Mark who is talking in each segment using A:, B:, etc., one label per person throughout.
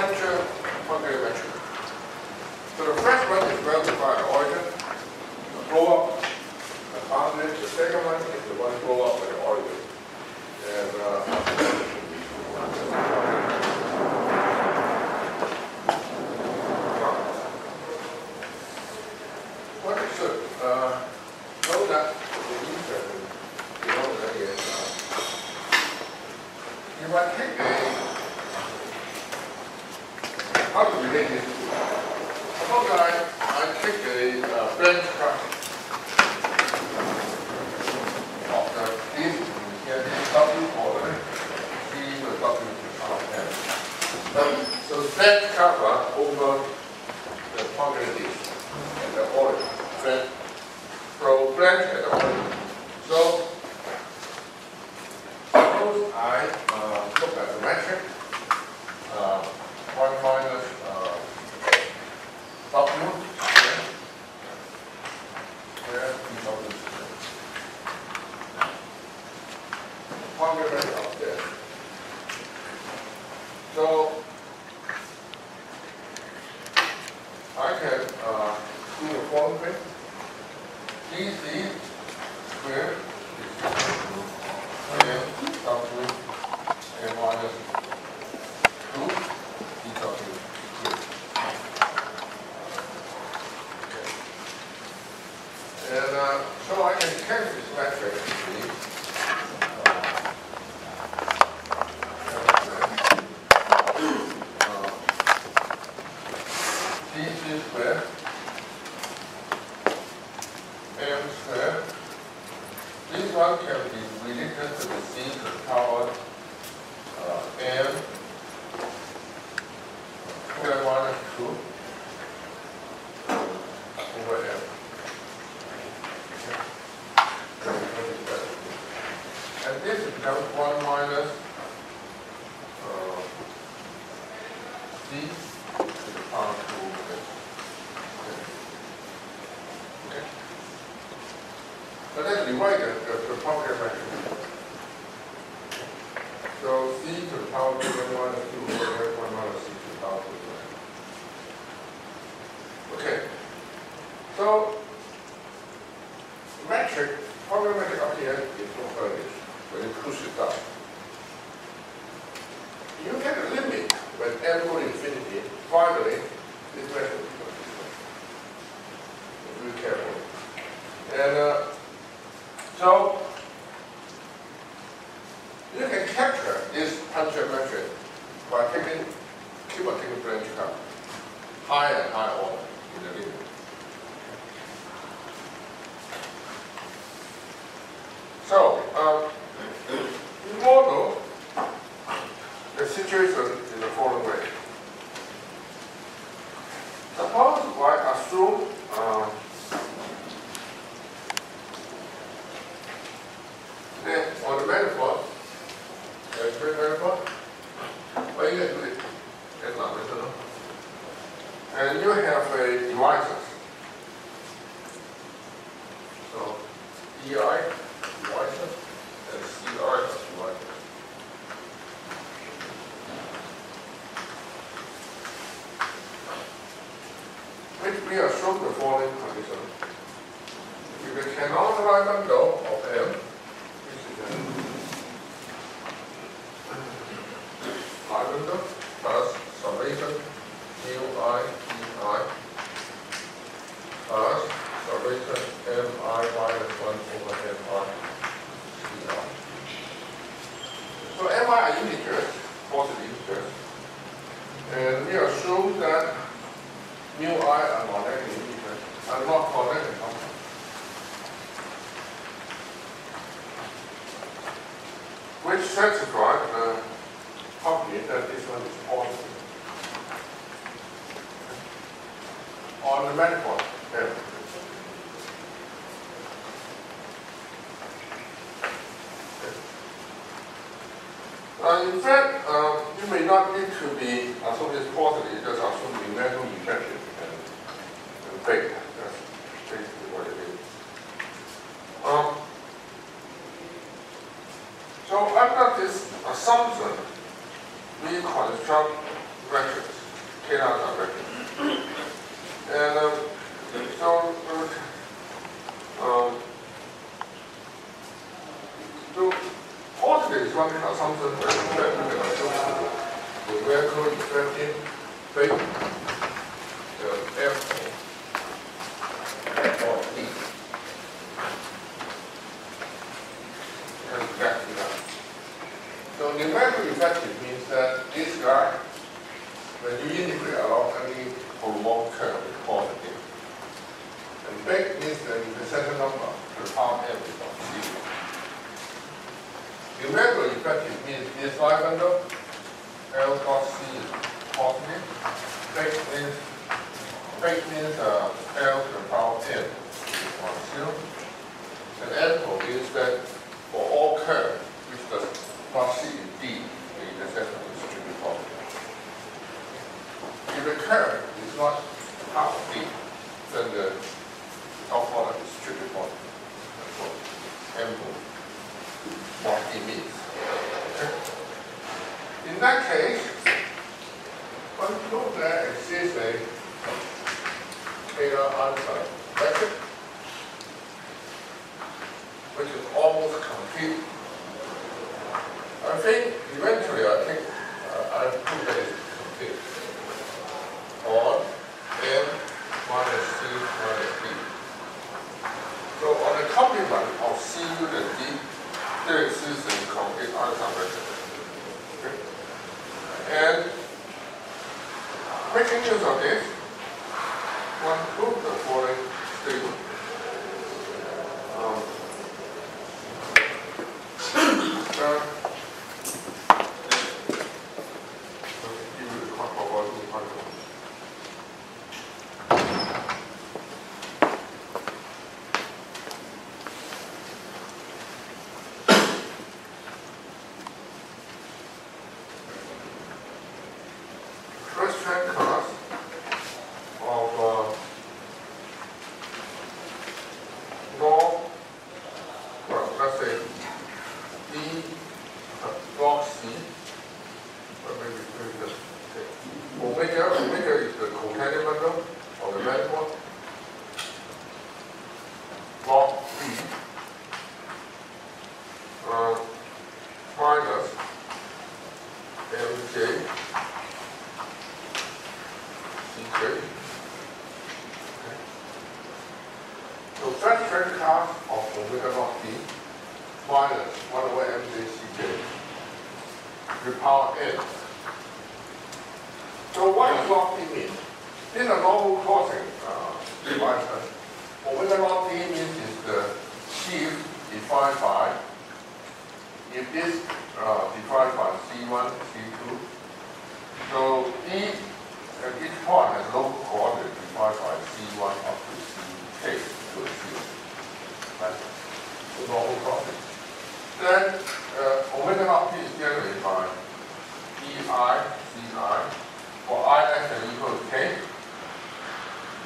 A: sequential Poincare metric. So the first one is bounded by the origin, the blow up, the boundary. The second one is the one blow up by the origin. And what you should know that the user, you know that is, if I take how to relate this to? Suppose I take a branch cut of this here, this W order, C to W to M. So branch cover over the Poincare disk and the origin. So branch at the origin. So suppose I look at the metric 1 minus W, where W is Poincare metric up there. So I can do the following thing. DC squared is equal to M W M minus 2 dW. And so I can cancel this metric easily. DC squared M squared. This one can be related to the C to the power M square minus 2 over M. And this becomes 1 minus C to the power 2 over M. Okay. So let's divide the Poincare metric. So C to the power 2 minus 2 over M, 1 minus C to the power 2 over M. Okay. So metric, Poincare metric up here is no further when you push it down. You get a limit when M goes to infinity. Finally, this metric becomes this way. Be very careful. And so you can capture this Poincare metric by keep on taking branch cut, higher and higher order in the limit. So in model, the situation is the following way. Suppose I assume that on the manifold, manifold, what you can do it, that's not original. And you have a divisors. So EI divisor and CI divisor. Which we assume the following condition. If you cannot write bundle of M, which is a pi bundle plus summation mu I EI plus summation mi minus 1 over mi CI. So mi are integers, positive integers, and we assume that mu I are non-negative integers, are not connected functions. Which satisfies the property that this one is positive. On the manifold M. In fact, you may not need to be assume it's positive, just assume the manual effective and big. That's basically what it is. So under this assumption, we construct vectors. scalar direction. And so positive is one assumption that we can assume the numerical effective rate, the F or E. And back to that. So numerical effective means that this guy, when you integrate along any prolonged curve, is positive. And big means the intersection number, the power m is of 0. Numerical effective means this line bundle, L dot C is positive. Big means L to the power n is 0. And ample means that for all curves which does not C in D, the intersection is strictly positive. If the curve is not half D, then the top product is strictly positive. That's what ample what it means. Okay. In that case, when you look there and see a scalar answer vector, which is almost complete. I think eventually I prove that it's complete. On n minus c minus d. So on the complement of c unit d, there exists a complete answer vector. Okay. And making use of this, one prove the following statement. First track class of log, well, let's say D log C, or maybe just say omega is the cotangent bundle of the manifold. Log B minus mj CJ. Okay. So such track class of omega log D minus 1 over mj CJ to the power n. So what does log D mean? This is a normal crossing device. Omega log D means is the sheaf defined by, if this defined by C1, C2. So D and each point has local coordinate defined by C1 up to Ck to a C. Right? So normal crossing. Then omega log D is generated by EI, CI, for I less than equal to K,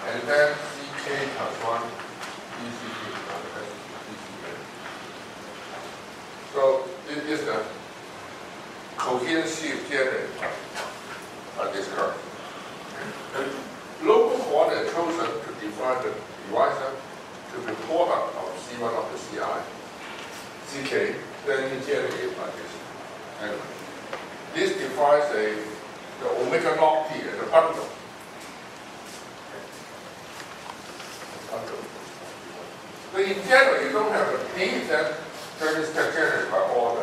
A: and then CK plus 1, DCK plus DCK. So this is the coherent sheaf generated by this curve. And local coordinate chosen to define the divisor to be product of C1 of the CI, CK, then you generate like this. And this defines the omega log T as a bundle. So in general, you don't have a T that is generated by all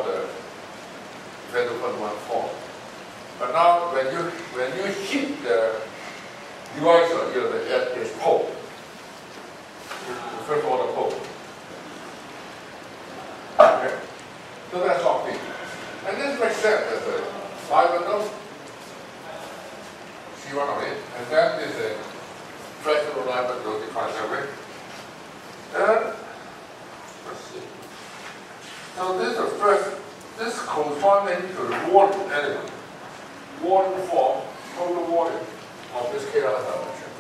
A: the Vanderbilt form. But now when you hit the divisor, you know, at this pole, the first order pole. Okay. So that's log D. And this makes sense as a line bundle, C1 of it, and that is a flexible line bundle defined that way. And let's see. So this is the first, this corresponding to the volume element. Volume form, total volume of this scalar dimension.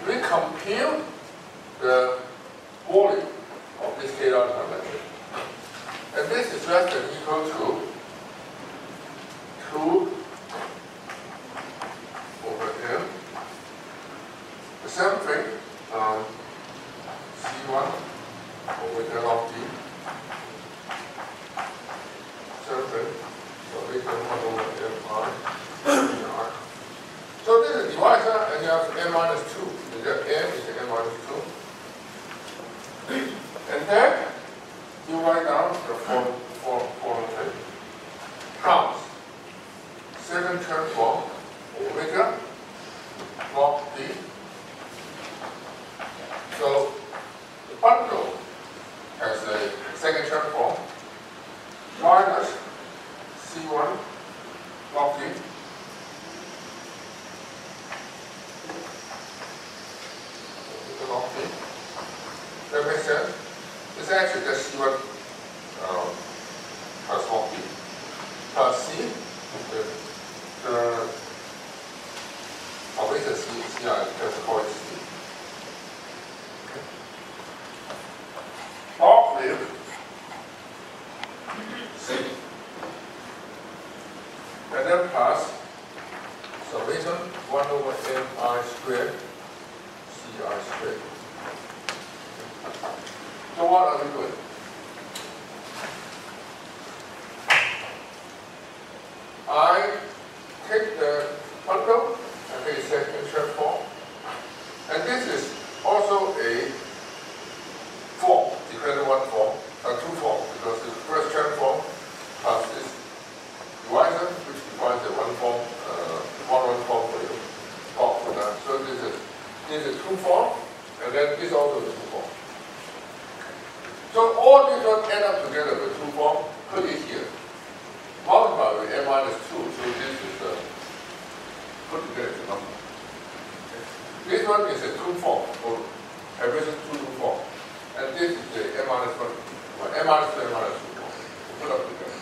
A: We compute the volume of this scalar dimension. And this is less than equal to 2 C1 over del of D. Surface, so we can 1 over MI CR. So this is a divisor, and you have n minus 2. The n is n minus 2. And then you write down the following thing. Counts 7 term form omega log D. So the bundle has a second term form minus C1 log D. Log D. That makes sense? It's actually just C1 plus log D plus C. The operator C, CI, just call it C. Log with C. And then plus summation 1 over mi squared CI squared. So what are we doing? I take the bundle and take a second term form. And this is also a form, depending on what form, two forms, because the first term form plus this divisor, which defines the one form for you. So this is two form, and then this also is two form. So all these ones end up together with two form, put it here. Multiply with n minus 2, so this is put together as a number. Okay. This one is a two form, or aversion 2 form. And this is the n minus 1, n minus 2, n minus 2 form. Put up together.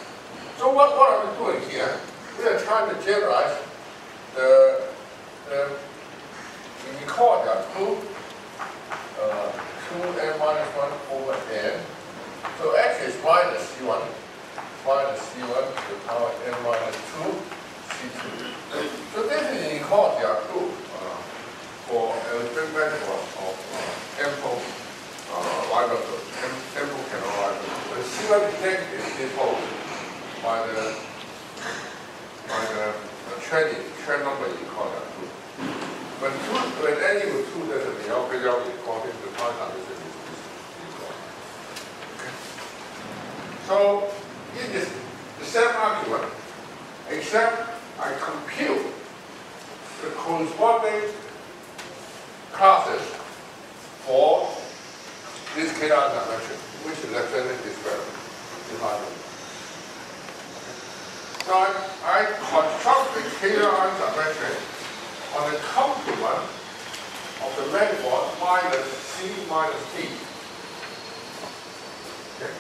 A: So what are we doing here? We are trying to generalize we recall there are two n minus 1 over n. So actually it's minus C1 to the power n minus 2 C2. So this is inequality are true for a big metaphor of ample rival, ample cannot rival. The C1 negative is equal by the trend number equal are true. When n equals 2 doesn't mean algebraic equality to the power transition is equal. Okay. So it is the same argument, except I compute the corresponding classes for this scalar dimension, which is represented this variable. So I construct the scalar dimension on the complement of the manifold minus C minus D. Okay.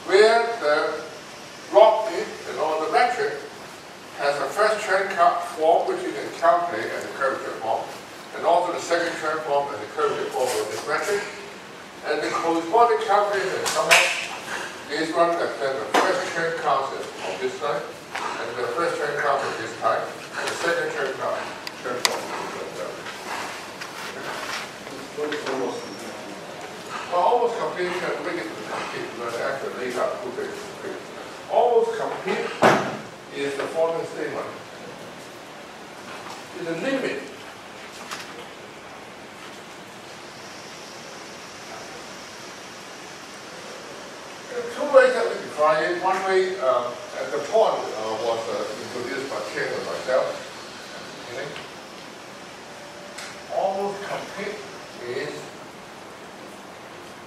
A: Where the log D and all the metric has a first term form which you can calculate as a curvature form, and also the second term form as a curvature form of this metric. And the corresponding calculation sum up is one that represents the first term concept of this type, and the first term concept of this type, and the second term form of this type. Well, almost complete, you can make it complete, but actually later two pages complete. Almost complete is the following statement. Is a limit there are two ways that we define it. One way, at the point was introduced by Ken and myself at the beginning. Almost complete is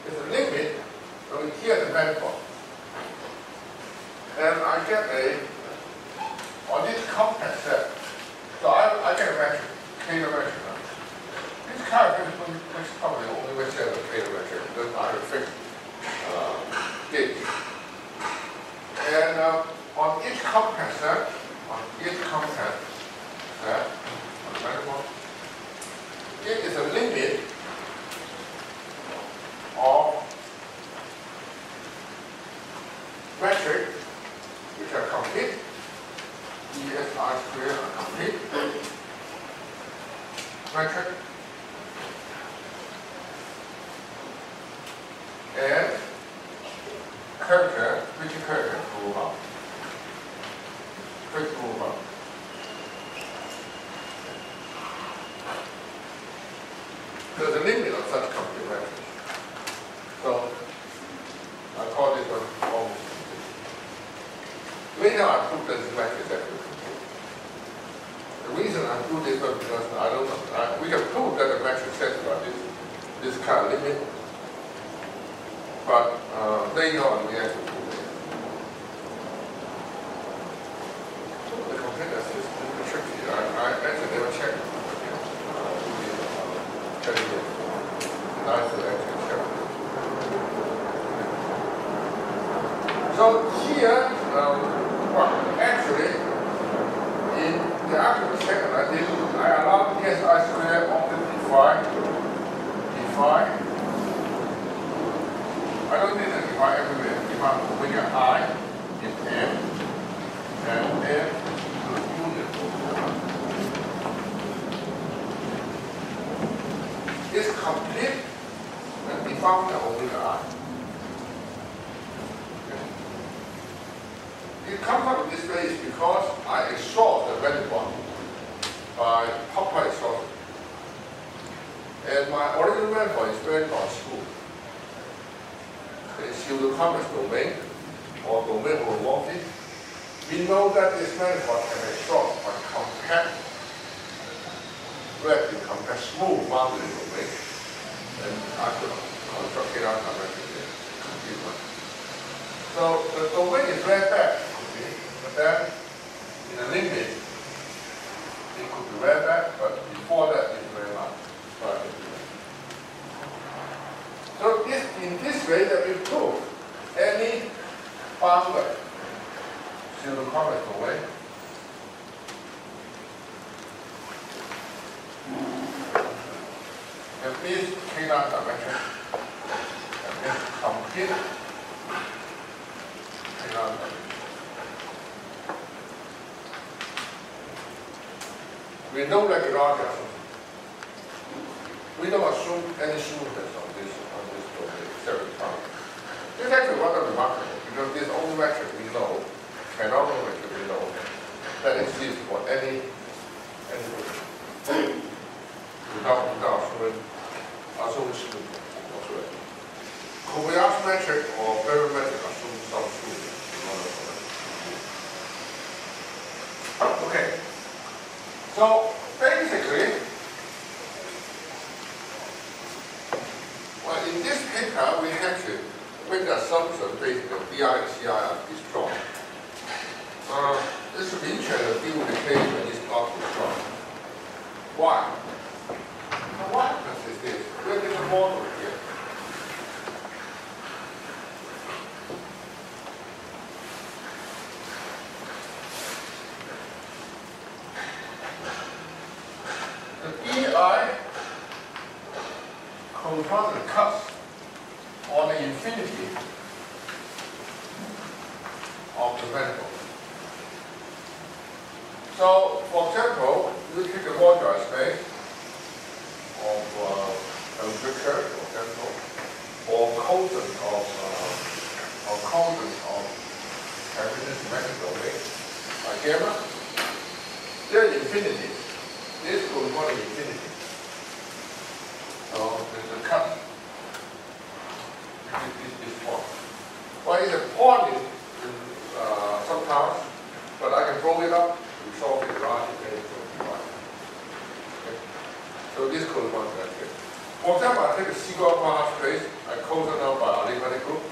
A: a limit. So here's the manifold. And I get on this complex set. So I get a metric, scalar metric. This character is probably the only way to have a scalar metric. Then I have a fixed gauge. And on each complex set, on the manifold, it is a limit of metric which are complete, ESI squared are complete, metric, and character, which character to move up. Quick move up. There's a limit of such complete matrix. So I call this one almost complete. Later I prove that this matrix is actually complete. The reason I do this one because I don't know, we can prove that the matrix satisfies this kind of limit, but later on we have to prove it. The completeness is a little tricky. I actually never checked. Nice to actually check. So here, well, actually, in the argument second I allowed PSI squared of the define. I don't need to define everywhere. Define omega I is M, and M to the union. It's complete and defined omega I. It comes up this way is because I exhaust the value one by proper exhaustion. And my original method is very non-smooth. It's pseudo-convex domain or domain homomorphic. We know that this method can exhaust by compact, relatively compact, smooth boundary domain. And I could construct it out directly complete one. So the domain is very bad. But then, in a limit, it could be very bad, but before that, it's very large. So in this way that we prove any bounded pseudo-convex domain at least K-line dimension, at least complete K-line dimension. We know regularity assumption. We don't assume any smoothness on this domain, except this is actually rather remarkable because this only metric we know, phenomenal metric we know, that exists for any domain without assuming smoothness whatsoever. Kobayashi metric or Berry metric assumes some smoothness in order for that. Okay. So basically, well, in this paper, we have to make the assumption basically that DI and CI are destroyed. This would be interesting to deal with the case when it's not destroyed. Why? Now, what happens is this. We have this model here. I corresponds to the cuts on the infinity of the manifold. So, for example, you take a moduli space of Richter, for example, or cosine of Hamilton's symmetric domain, gamma, they're infinity. This corresponds to infinity. So there's a cut. This point. Well, it's a point in sometimes, but I can throw it up to solve the large integral divide. Okay. So this corresponds to that case. For example, I take a Siegel space, I cosine out by arithmetic group.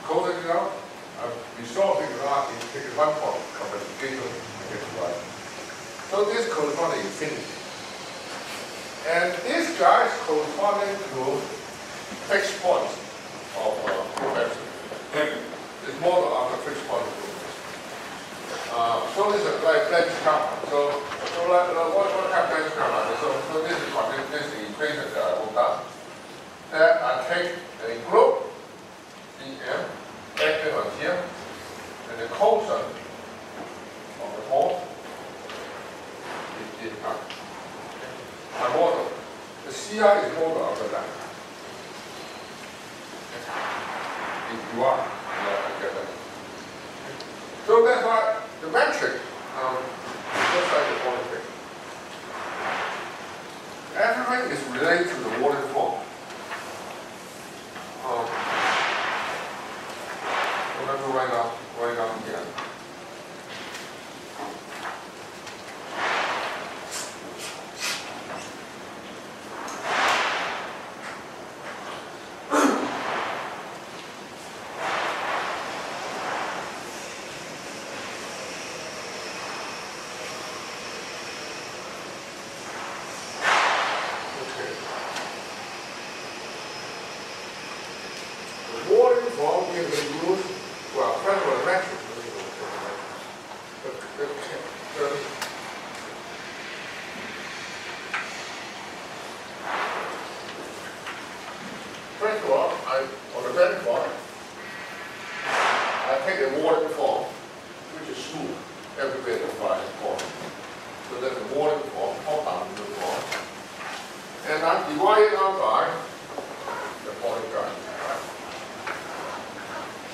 A: Cosine it out, I resolve the large integral one point compensation against divide. So this corresponds to infinity. And this guy is corresponding to fixed points of perfection. This model of the fixed point group. So this is like Planck's compound. So what kind of Planck's compound? So this is the equation that I worked out. Then I take a group, Dm, acting on here, and the cosine of the force. My model. The CI is model of the line. you are. So that's why the metric looks like the following thing. Everything is related to the water form. So let me write down here. First of all, on the bed form, I take a water form, which is smooth, every bit of my form. So that's the water form, top-down form. And I divide it out by the polygon.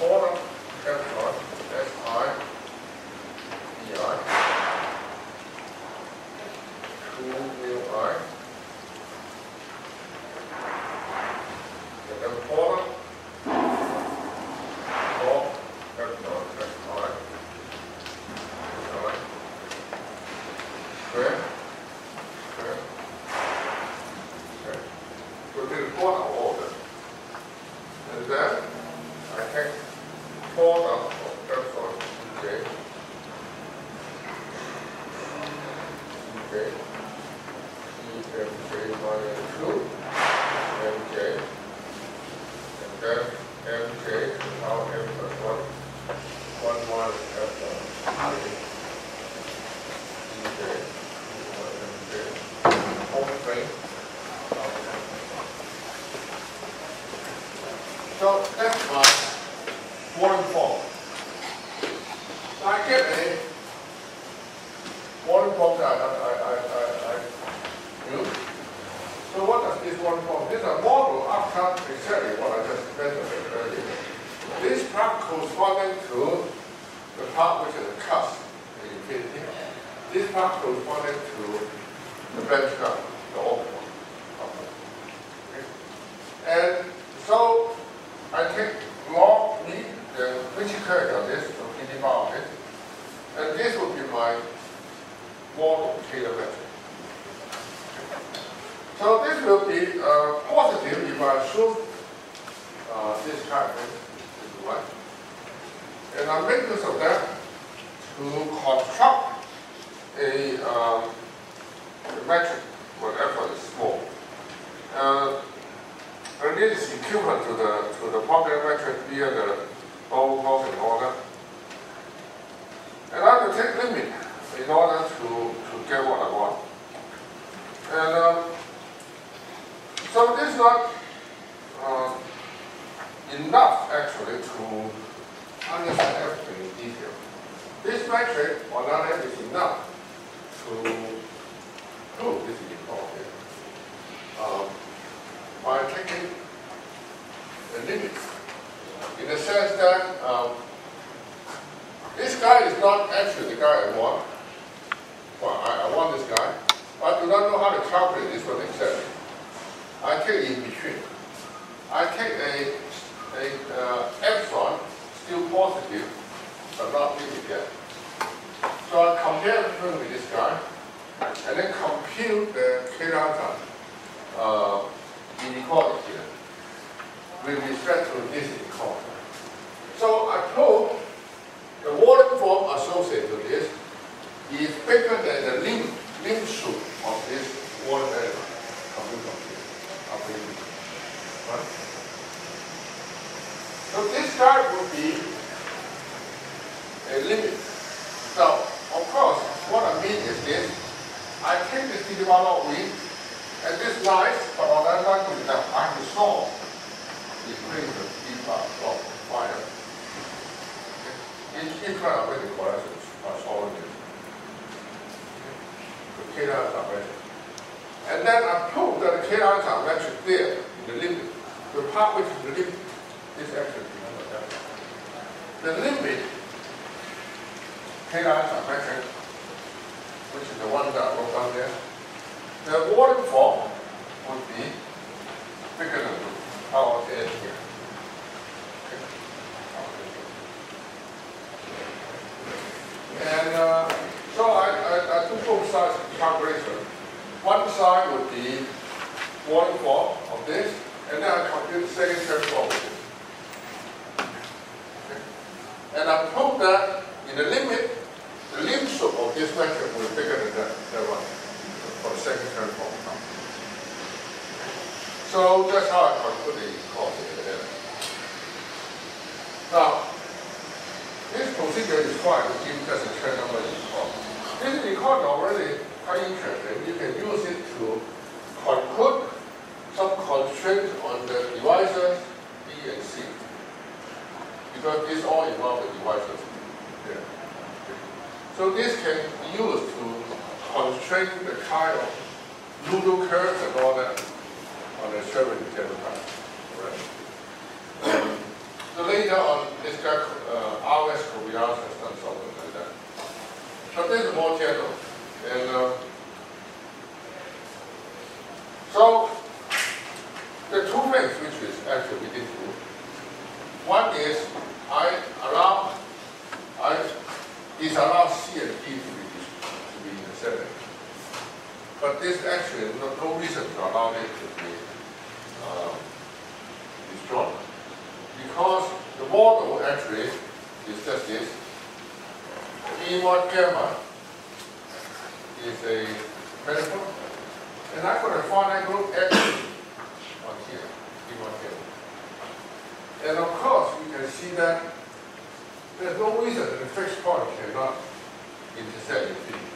A: Order epsilon, S-I, E-I, 2 mu-I. And then order of epsilon, S-I, E-I, square, square, square. So this is order of order. And then I take order of epsilon, okay, okay, EMJ minus 2, MJ, and then MJ, now M plus 1 minus epsilon, EJ, MJ, whole thing. So that's my water form. So I get a water form that I use. So what does this water form? This is a model after exactly what I just mentioned earlier. This part corresponding to the part which is a cusp, the infinity. This part corresponding to the bench curve, the orbital. Okay. And so I take log me, which character this, the PD bar of it, and this will be my model Taylor metric. So this will be positive if I assume this character is 1. And I make use of that to construct a metric when epsilon is small. And this is equivalent to the popular metric via the Gaussian order. And I have to take limit in order to get what I want. And so this is not enough actually to understand everything in detail. This metric on the other hand is enough to prove this inequality by taking the limits, in the sense that this guy is not actually the guy I want. Well, I want this guy, but I do not know how to calculate this one exactly. I take in between. I take a epsilon, still positive, but not big yet. So I compare everything with this guy, and then compute the K-lambda inequality here with respect to this inequality. So I prove the water form associated with this is bigger than the limb suit of this water element coming from here. Right? So this guy would be a limit. Now, of course, what I mean is this. I take this θ log V, and this lies, but on that side goes down. I have to solve the equation of θ log phi. Each one of the equations are solving this. The K-lines are measured. And then I prove that the K-lines are measured there in the limit. The part which is the limit This actually becomes that. The limit KI metric, which is the one that I wrote down there, the waterfall would be bigger than our edge here. And so I took both sides of the calculation. One side would be waterfall of this, and then I compute the second transform of this. Okay. And I proved that in the limit, the limb slope of this metric will be bigger than that one for the second transform. So that's how I conclude the equality in the end. Now, this procedure is quite to give just a trend number equal. This is already quite interesting. You can use it to put some constraints on the divisors B and C. Because this all involve the divisors. Yeah. So this can be used to constrain the kind of noodle curves and all that on a Sherman genotype. Right. So later on, this guy, R.S. Kobayashi has done something like that. But this is more general. And so, the two things which is actually we did do. One is I disallow C and D to be intercepted. But this actually no reason to allow it to be destroyed. Because the model actually is just this. E1 gamma is a manifold, and I've got a finite group X on here, E1 gamma. And of course, you can see that there's no reason that the fixed point cannot intersect infinity.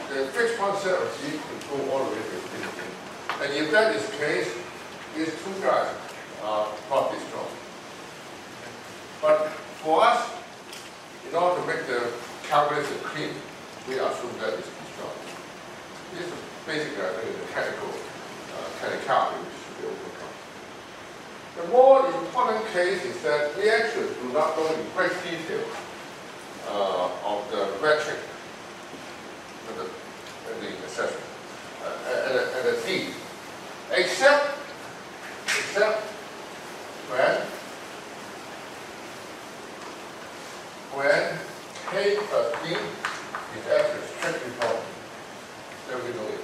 A: The fixed point set of G could go all the way to infinity. And if that is the case, these two guys are not destroyed. But for us, in order to make the calculation clean, we assume that is destroyed. This is basically the technicality which should be overcome. The more important case is that we actually do not go into great detail of the metric and the intersection and the D, except when K plus D is actually strictly positive. Then we know it.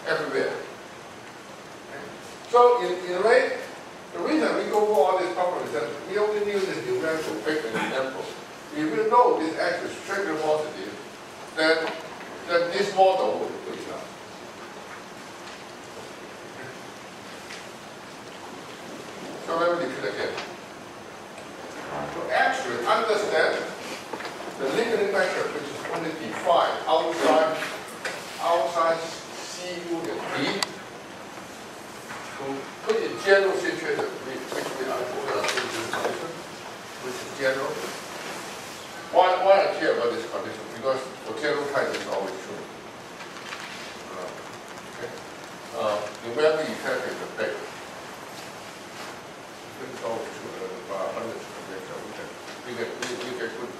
A: Everywhere. Okay. So in a way, the reason we go for all this problem is that we only use this numerical to pick an example. If we know this actually strictly positive, then this model will be good enough. So let me repeat again. To actually understand the limiting metric which is only defined outside C, U, and D, to put in general situation, which we are going to do, which is general. Why I care about this condition? Because for general type it's always true. Numerical effect is a big. It's always true. Hundreds of conditions. We get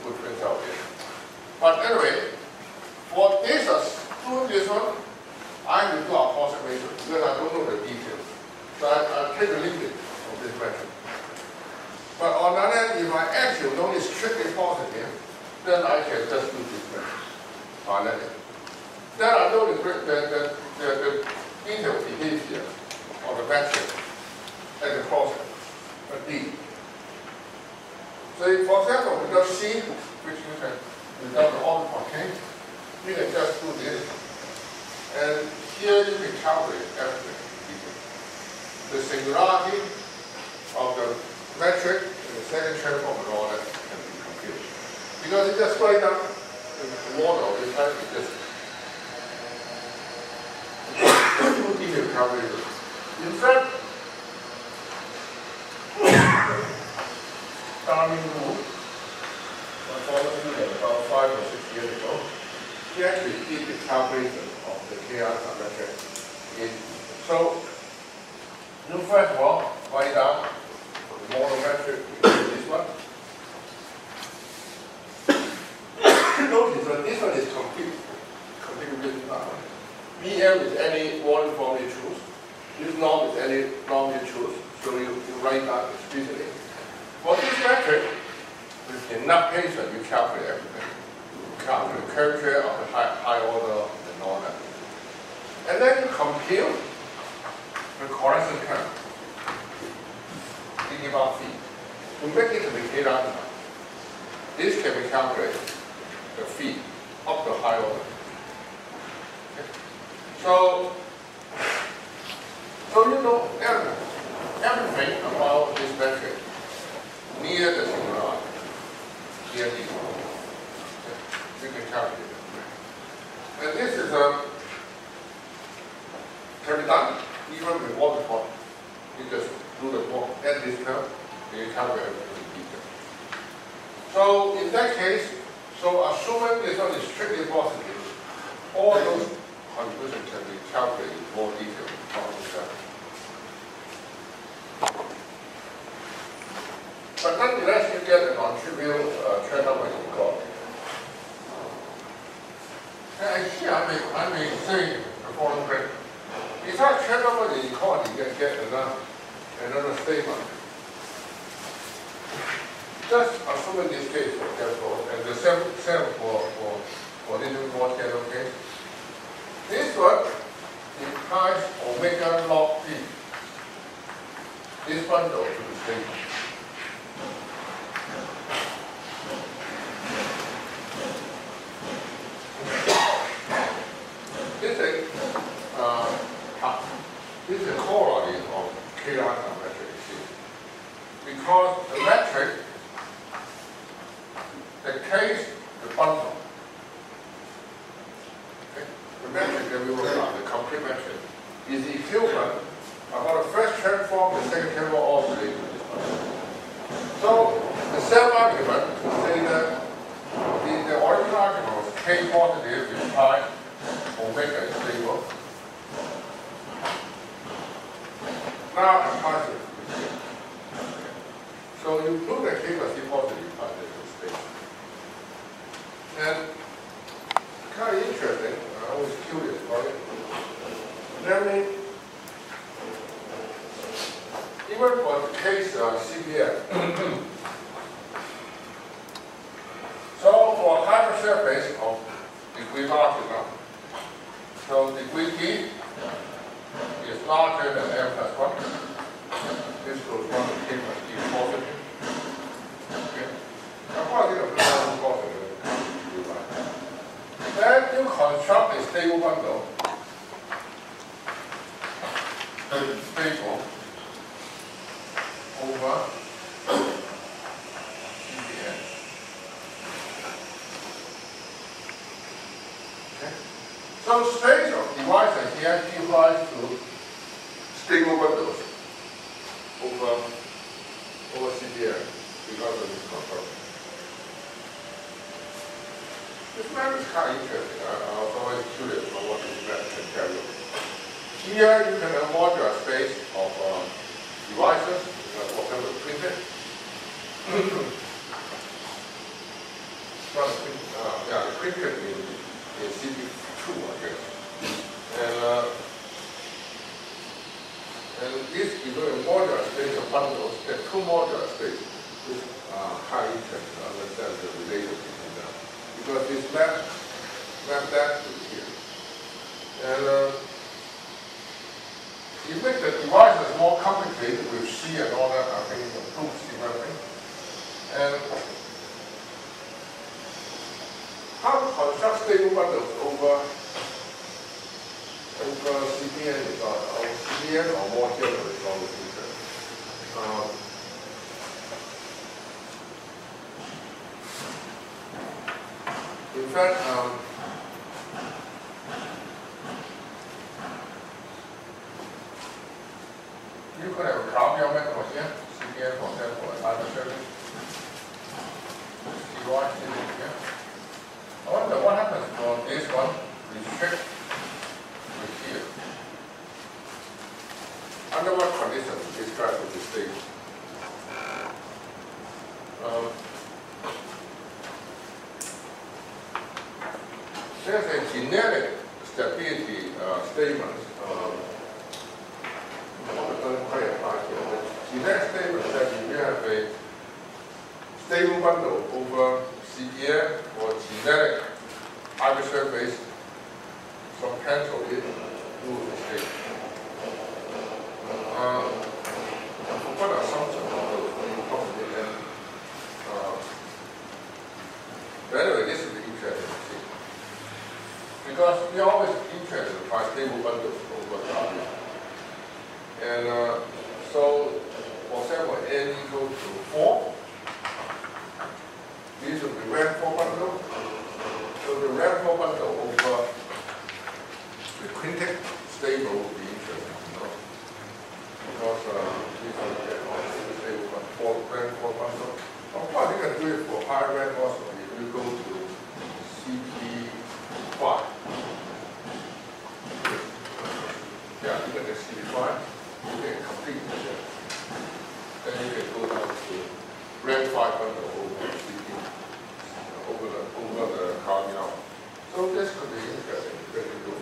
A: good things out here. But anyway, for this, doing this one, I will do a approximation because I don't know the details. So I'll take a limit of this metric. But on the other hand, if I actually know it's strictly positive, then I can just do this metric. Then I know the detailed behavior of the metric and the crossing, a D. So for example, we got C, which you can, without the order for K, you can just do this. And here you can calculate everything. The singularity of the metric and the second transform and all that can be computed. Because it just write down the model, it's actually just two detailed calculations. In fact, Darwin Wu, my father about 5 or 6 years ago, he actually did the calculation of the KR metric. So You first of all write down the model metric is this one. Notice that this one is completely written down. BM is any volume form you choose. This norm is any norm you choose. So you write down explicitly. For this metric, with enough patient, you calculate everything. You calculate the curvature of the high order and all that. And then you compute the correction curve. Thinking about phi. To make it to the K lambda, this can be calculated, the phi of the high order. Okay. So you know everything about this metric near the singularity, near the equal. Okay. You can calculate it. And this is can be done even with waterfall. You just do the work at this curve, and you calculate everything in detail. So in that case, so assuming this one is strictly positive, all those contributions can be calculated in more detail on the curve. But nonetheless, you get a non-trivial trend number inequality. And here I may say the following thing. Besides trend number inequality, you can get another statement. Just assuming this case, for example, and the same for this more general case. This one implies omega log p. This bundle to the statement. This is a corollary of K lambda metric, because the metric, the case, the bundle, okay? The metric that we wrote down, the complete metric, is equivalent about the first term form, the second term form, all related to this bundle. So the same argument to say that the original argument was K positive implies omega is stable. Now I'm positive. So you prove that K plus C positive positive state. And kind of interesting, I was curious about it. Let me, even for the case CBN, so for hypersurface of degree larger now, so degree T is larger than m plus 1. This goes 1 to k plus t positive. Okay. Now, positive is positive. Then you construct a stable bundle. Stable over CBN. Okay. So space of devices here gives rise to stable bundles over CBN because of this construction. This map is kind of interesting. I was always curious about what this map can tell you. Here you can have modular space of devices, whatever printed. Yeah, the printed in CB2, I guess. And this is a modular space of bundles. There are two modular spaces with high interest to understand the relationship between them. Because this map that to here. And you make the devices more complicated with C and all that, I think it improves the memory. And how to construct stable bundles over CBN is CBN or more generally is always interesting. In fact, you could have a Kraubian method here, CBN for example, and other service. CY sitting here. I wonder what happens for this one, restrict with here. Under what condition? condition described with the state. There's a genetic stability statement. Doesn't quite apply here. The genetic statement says if you have a stable bundle over CPM or genetic arbitrary-based subcancel it through the state. For what assumption but anyway, this is the interesting thing. Because we always interested in find stable bundles over time. And so, for example, n equals to 4. This will be rank 4 bundle. So the rank 4 bundle over the quintet stable will be interesting, you know? Because this will get stable bundle, rank 4 bundle. Of course, you can do it for higher rank also if you go to CP5. Yeah, you can get CP5, you can complete it. Then you can go down to rank 5 bundle over CP, over the cardinal. So this could be interesting to do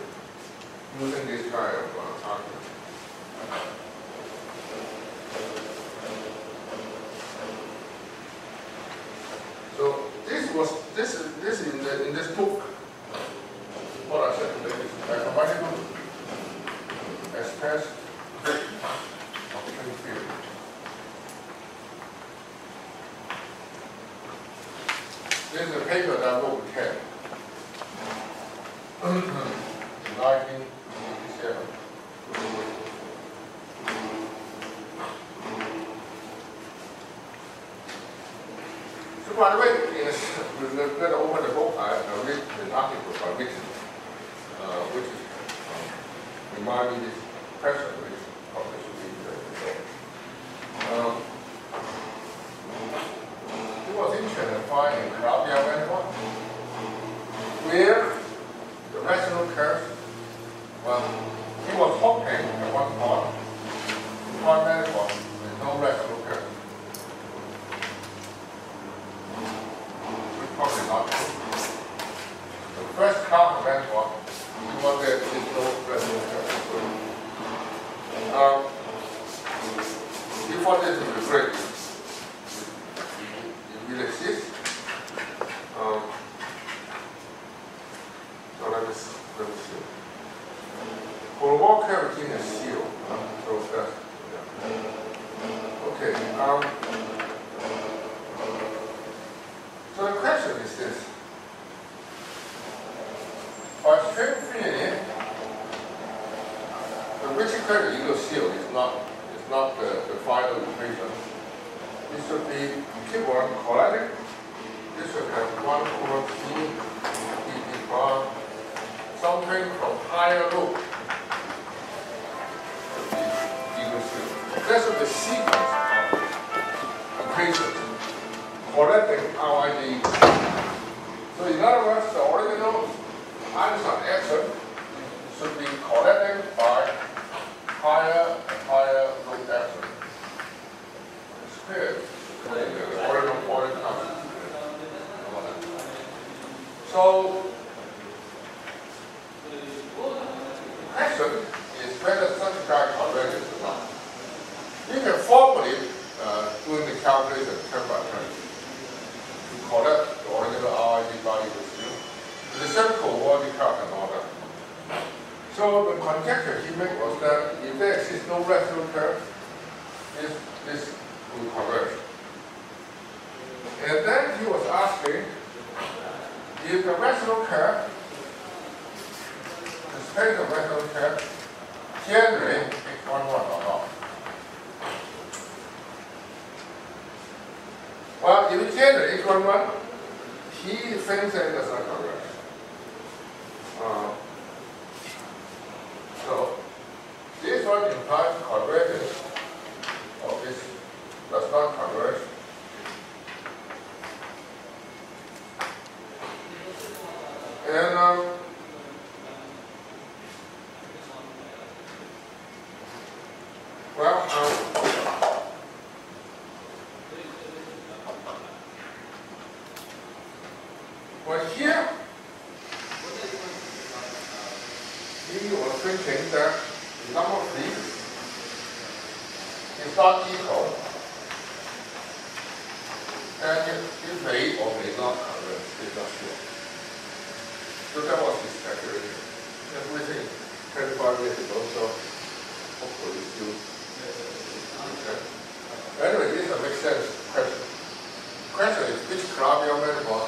A: using this kind of argument. So this in this book. What I said today is mathematical express of string theory. This is a paper that I wrote with Ken in 1987. So by the way, we're going to open the book. I read an article by Rick, which is remind me this question which published in he was interested in finding Calabi-Yau manifold where the rational curves, well, he was hoping at one point to find manifold with no rational curve. Probably not true. The first count of manifold, you want there is no rational curve. He thought this would be great. It will exist. So let me see. For a wall curve in a seal. So that's yeah. Okay. So the question is this. By string theory, the Ritchie-Craig-Yale seal is not the final equation. It should be keep on quadratic. This should have 1 over c equal something from higher loop. That's the sequence of equations. Quadratic RID. So in other words, the original Einstein action should be quadratic by higher and higher loop action. It's clear. The original point comes. So the question is whether such a guy quadratic or not. You can formulate doing the calculation turn by turn. Collect the original RID value with you. The simple body count and all that. So the conjecture he made was that if there exists no rational curve, this will converge. And then he was asking if the rational curve, the space of rational curve, generally x11 or not. Well, if it generates x11, he thinks that it does not converge. So this one implies convergence of this does not converge. And well, not equal, and it may or may not converge, it's not sure. So that was his calculation. And we think 25 years ago, so hopefully still makes sense. Anyway, this makes sense question. Question is which Calabi-Yau manifold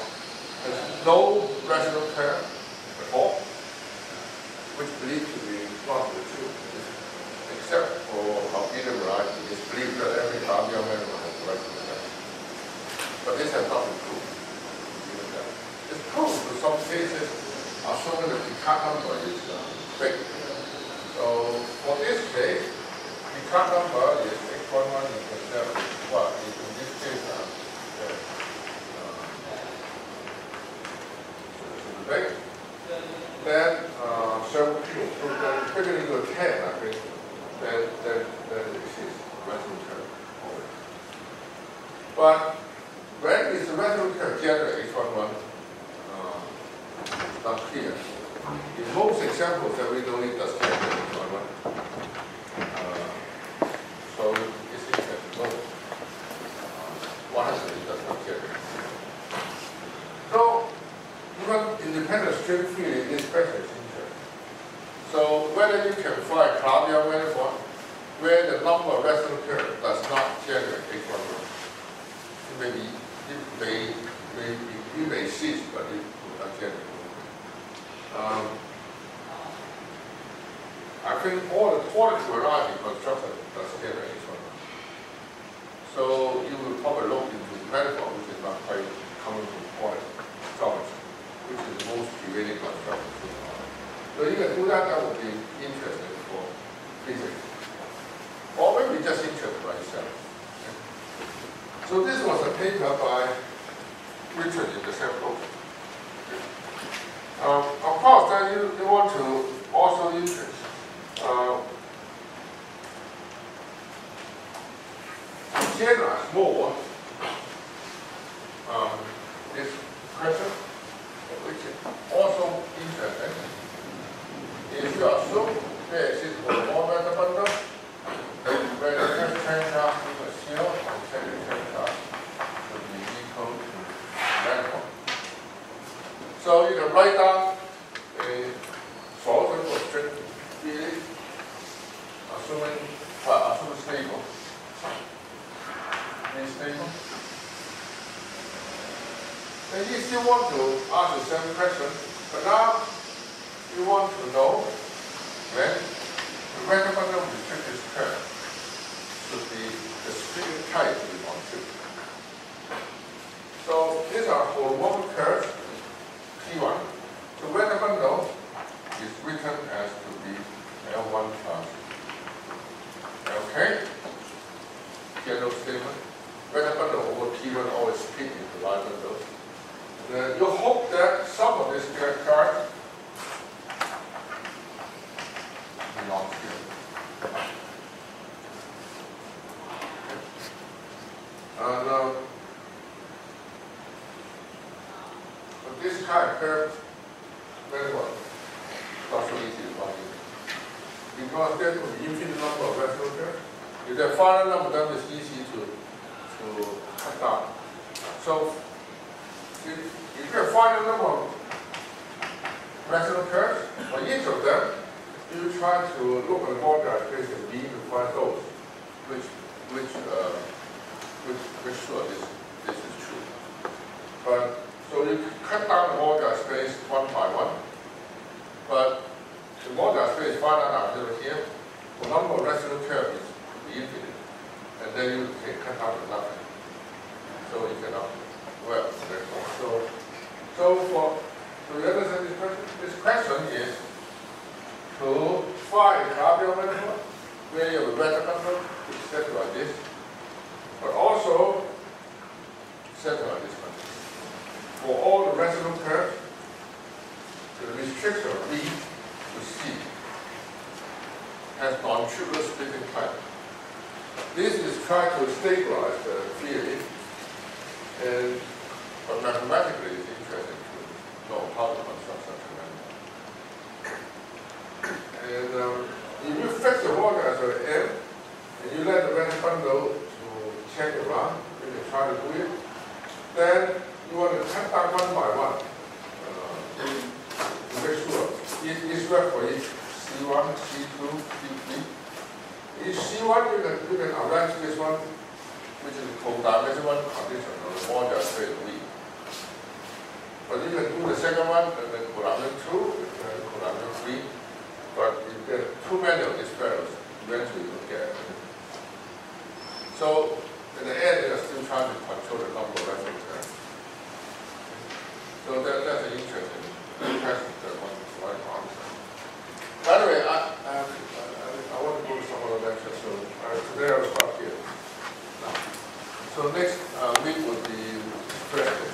A: has no rational curve at all, which believed to be not the truth, except for Alpina variety. It's believed that every Calabi-Yau manifold has a rational curve. But this has not been proved. It's proved in some cases, assuming the Picard number is big. So for this case, Picard number is x11 equals 7. Well, in this case, big. Then several people prove that if you go 10, I think, then it exists rational curve. But when is the rational curve generate x11? Not clear. In most examples that we know it does generate x11. So it's interesting to know. 100 it does not generate. So even independent string field in this question is interesting. So whether you can find Calabi-Yau manifold where the number of rational curve does not generate x11. You may exist, but it will not generate. I think all the quality variety construction does generate x11. So you will probably look into the manifold, which is not quite common to quality geometry, which is the most prevailing construction. So you can do that, that would be interesting for physics. Or maybe just interested by itself. So this was a paper by Richard in the same book. Of course, then you want to also interest generalize more this question, which is also interesting. If you assume there exists one matter bundle, where the constraint charge is a shell and secondary charge would be equal to manifold. So you can write down a solution for string field, assuming stable. Stable. And you still want to ask the same question, but now you want to know when the random bundle restricted curve should be the string type to be on chip. So these are for one curve, T1. So random bundle is written as to be L1 plus LK. General statement. Random bundle over T1 always split into line bundles. You hope that some of this card belongs here. And but this kind of curve, very well, not so easy to find it. Because there could be infinite number of rational curves. If there are finite number, then it's easy to cut down. So if you find a number of rational curves, for each of them, you try to look at the moduli space of B to find those, which sure this is true. But so you cut down the moduli space one by one, but the moduli space finite out here, the number of rational curves is infinite, and then you can cut out to nothing. So you cannot. Well, so you understand this question? This question is to find Calabi-Yau manifold where you have a random bundle, which is set like this, but also set like this one. For all the rational curves, the restriction of B to C has non-trivial splitting type. This is trying to stabilize the theory. But mathematically, it's interesting to know how to construct such a manifold. And if you fix the moduli as an M, and you let the random bundle to check around, you can try to do it. Then you want to cut down one by one. To make sure each rep for each C1, C2, C3. Each C1 you can arrange this one, which is the co-dimensional condition of the module state V. But you can do the second one, and then co-dimension 2, and co-dimension 3. But if there are too many of these parallels, eventually you'll get it. So in the end, they are still trying to control the number of references. So that's an interesting question that one might answer. By the way, I want to go to some other lecture, so today I'll stop here. So next week will be Thursday.